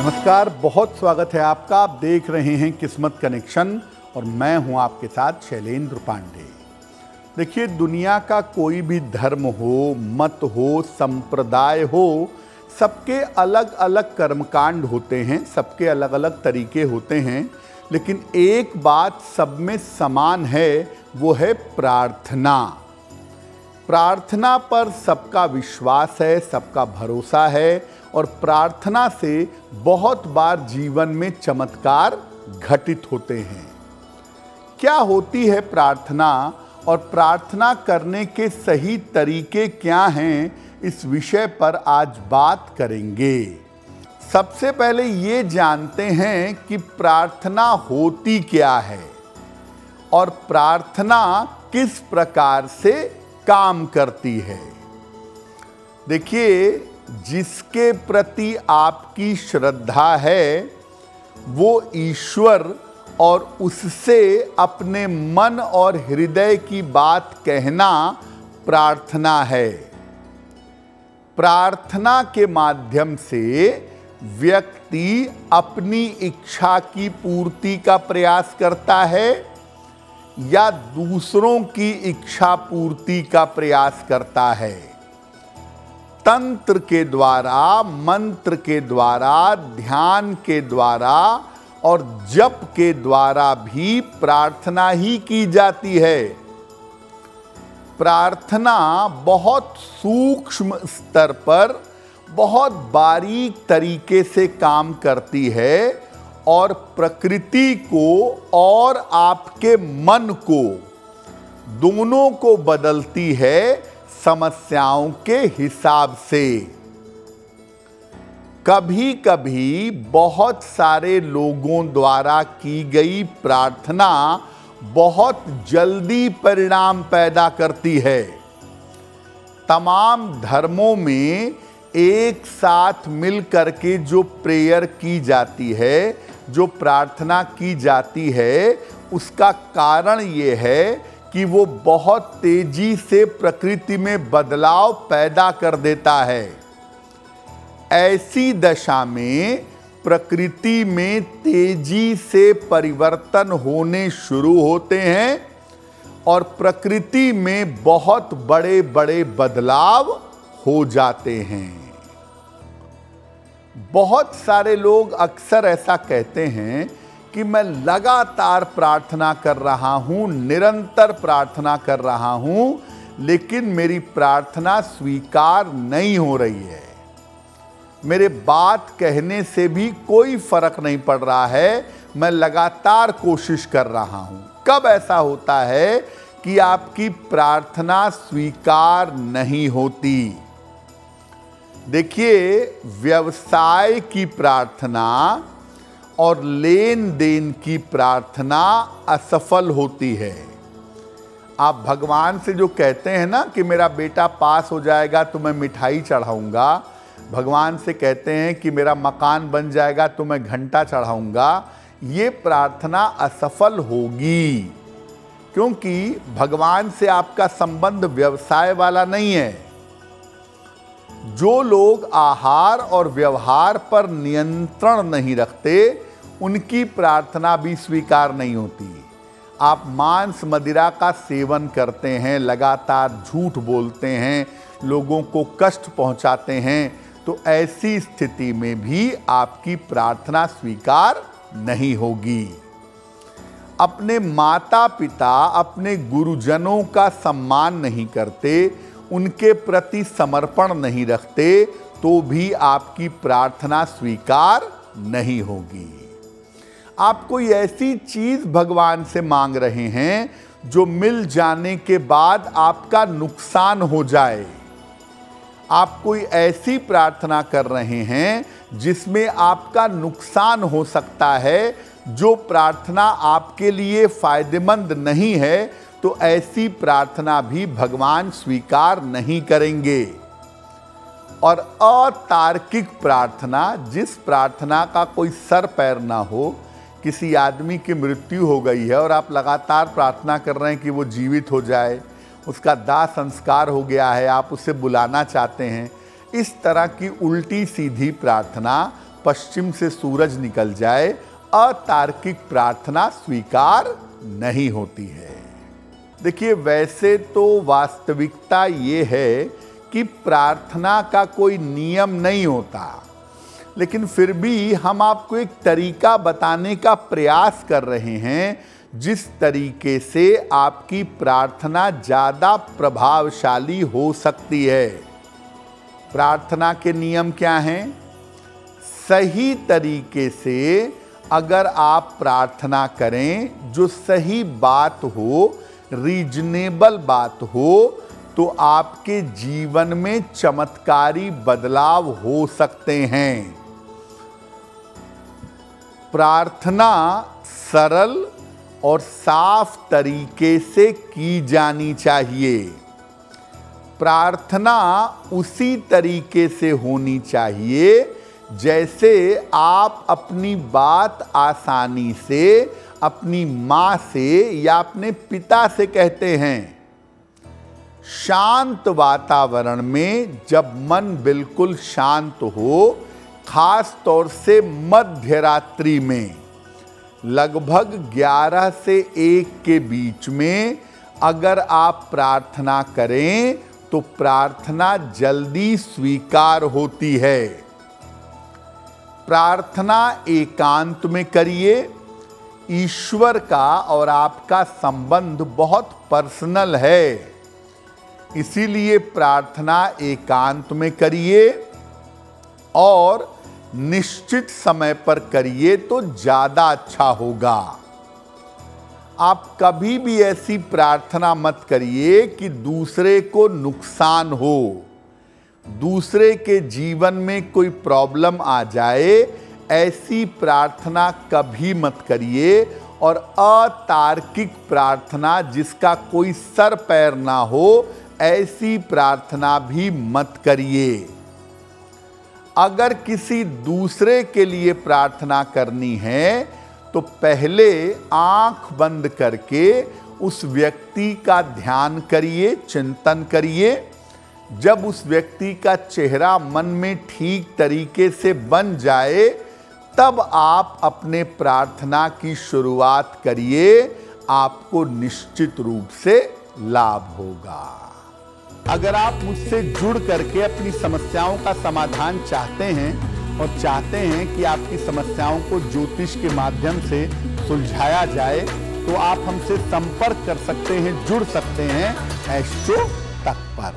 नमस्कार, बहुत स्वागत है आपका। आप देख रहे हैं किस्मत कनेक्शन और मैं हूं आपके साथ शैलेंद्र पांडे। देखिए, दुनिया का कोई भी धर्म हो, मत हो, संप्रदाय हो, सबके अलग अलग कर्मकांड होते हैं, सबके अलग अलग तरीके होते हैं, लेकिन एक बात सब में समान है, वो है प्रार्थना। प्रार्थना पर सबका विश्वास है, सबका भरोसा है और प्रार्थना से बहुत बार जीवन में चमत्कार घटित होते हैं। क्या होती है प्रार्थना और प्रार्थना करने के सही तरीके क्या हैं, इस विषय पर आज बात करेंगे। सबसे पहले ये जानते हैं कि प्रार्थना होती क्या है और प्रार्थना किस प्रकार से काम करती है। देखिए, जिसके प्रति आपकी श्रद्धा है वो ईश्वर और उससे अपने मन और हृदय की बात कहना प्रार्थना है। प्रार्थना के माध्यम से व्यक्ति अपनी इच्छा की पूर्ति का प्रयास करता है या दूसरों की इच्छा पूर्ति का प्रयास करता है। तंत्र के द्वारा, मंत्र के द्वारा, ध्यान के द्वारा और जप के द्वारा भी प्रार्थना ही की जाती है। प्रार्थना बहुत सूक्ष्म स्तर पर बहुत बारीक तरीके से काम करती है और प्रकृति को और आपके मन को, दोनों को बदलती है समस्याओं के हिसाब से। कभी कभी बहुत सारे लोगों द्वारा की गई प्रार्थना बहुत जल्दी परिणाम पैदा करती है। तमाम धर्मों में एक साथ मिल करके जो प्रेयर की जाती है, जो प्रार्थना की जाती है, उसका कारण ये है कि वो बहुत तेजी से प्रकृति में बदलाव पैदा कर देता है। ऐसी दशा में प्रकृति में तेजी से परिवर्तन होने शुरू होते हैं और प्रकृति में बहुत बड़े बड़े बदलाव हो जाते हैं। बहुत सारे लोग अक्सर ऐसा कहते हैं कि मैं लगातार प्रार्थना कर रहा हूं, निरंतर प्रार्थना कर रहा हूं, लेकिन मेरी प्रार्थना स्वीकार नहीं हो रही है। मेरे बात कहने से भी कोई फर्क नहीं पड़ रहा है, मैं लगातार कोशिश कर रहा हूं। कब ऐसा होता है कि आपकी प्रार्थना स्वीकार नहीं होती? देखिए, व्यवसाय की प्रार्थना और लेन देन की प्रार्थना असफल होती है। आप भगवान से जो कहते हैं ना कि मेरा बेटा पास हो जाएगा तो मैं मिठाई चढ़ाऊंगा, भगवान से कहते हैं कि मेरा मकान बन जाएगा तो मैं घंटा चढ़ाऊंगा, ये प्रार्थना असफल होगी, क्योंकि भगवान से आपका संबंध व्यवसाय वाला नहीं है। जो लोग आहार और व्यवहार पर नियंत्रण नहीं रखते, उनकी प्रार्थना भी स्वीकार नहीं होती। आप मांस मदिरा का सेवन करते हैं, लगातार झूठ बोलते हैं, लोगों को कष्ट पहुंचाते हैं, तो ऐसी स्थिति में भी आपकी प्रार्थना स्वीकार नहीं होगी। अपने माता पिता, अपने गुरुजनों का सम्मान नहीं करते, उनके प्रति समर्पण नहीं रखते, तो भी आपकी प्रार्थना स्वीकार नहीं होगी। आप कोई ऐसी चीज भगवान से मांग रहे हैं जो मिल जाने के बाद आपका नुकसान हो जाए। आप कोई ऐसी प्रार्थना कर रहे हैं जिसमें आपका नुकसान हो सकता है, जो प्रार्थना आपके लिए फायदेमंद नहीं है, तो ऐसी प्रार्थना भी भगवान स्वीकार नहीं करेंगे। और अतार्किक प्रार्थना, जिस प्रार्थना का कोई सर पैर ना हो, किसी आदमी की मृत्यु हो गई है और आप लगातार प्रार्थना कर रहे हैं कि वो जीवित हो जाए, उसका दाह संस्कार हो गया है, आप उसे बुलाना चाहते हैं, इस तरह की उल्टी सीधी प्रार्थना पश्चिम से सूरज निकल जाए, अतार्किक प्रार्थना स्वीकार नहीं होती है। देखिए, वैसे तो वास्तविकता ये है कि प्रार्थना का कोई नियम नहीं होता, लेकिन फिर भी हम आपको एक तरीका बताने का प्रयास कर रहे हैं जिस तरीके से आपकी प्रार्थना ज़्यादा प्रभावशाली हो सकती है। प्रार्थना के नियम क्या हैं? सही तरीके से अगर आप प्रार्थना करें, जो सही बात हो, रीजनेबल बात हो, तो आपके जीवन में चमत्कारी बदलाव हो सकते हैं। प्रार्थना सरल और साफ तरीके से की जानी चाहिए। प्रार्थना उसी तरीके से होनी चाहिए जैसे आप अपनी बात आसानी से अपनी माँ से या अपने पिता से कहते हैं। शांत वातावरण में जब मन बिल्कुल शांत हो, खास तौर से मध्य रात्रि में लगभग 11 से 1 के बीच में अगर आप प्रार्थना करें तो प्रार्थना जल्दी स्वीकार होती है। प्रार्थना एकांत में करिए। ईश्वर का और आपका संबंध बहुत पर्सनल है, इसीलिए प्रार्थना एकांत में करिए और निश्चित समय पर करिए तो ज़्यादा अच्छा होगा। आप कभी भी ऐसी प्रार्थना मत करिए कि दूसरे को नुकसान हो, दूसरे के जीवन में कोई प्रॉब्लम आ जाए। ऐसी प्रार्थना कभी मत करिए। और अतार्किक प्रार्थना जिसका कोई सर पैर ना हो, ऐसी प्रार्थना भी मत करिए। अगर किसी दूसरे के लिए प्रार्थना करनी है तो पहले आंख बंद करके उस व्यक्ति का ध्यान करिए, चिंतन करिए। जब उस व्यक्ति का चेहरा मन में ठीक तरीके से बन जाए, तब आप अपने प्रार्थना की शुरुआत करिए। आपको निश्चित रूप से लाभ होगा। अगर आप मुझसे जुड़ करके अपनी समस्याओं का समाधान चाहते हैं और चाहते हैं कि आपकी समस्याओं को ज्योतिष के माध्यम से सुलझाया जाए, तो आप हमसे संपर्क कर सकते हैं, जुड़ सकते हैं एस्ट्रो तक पर।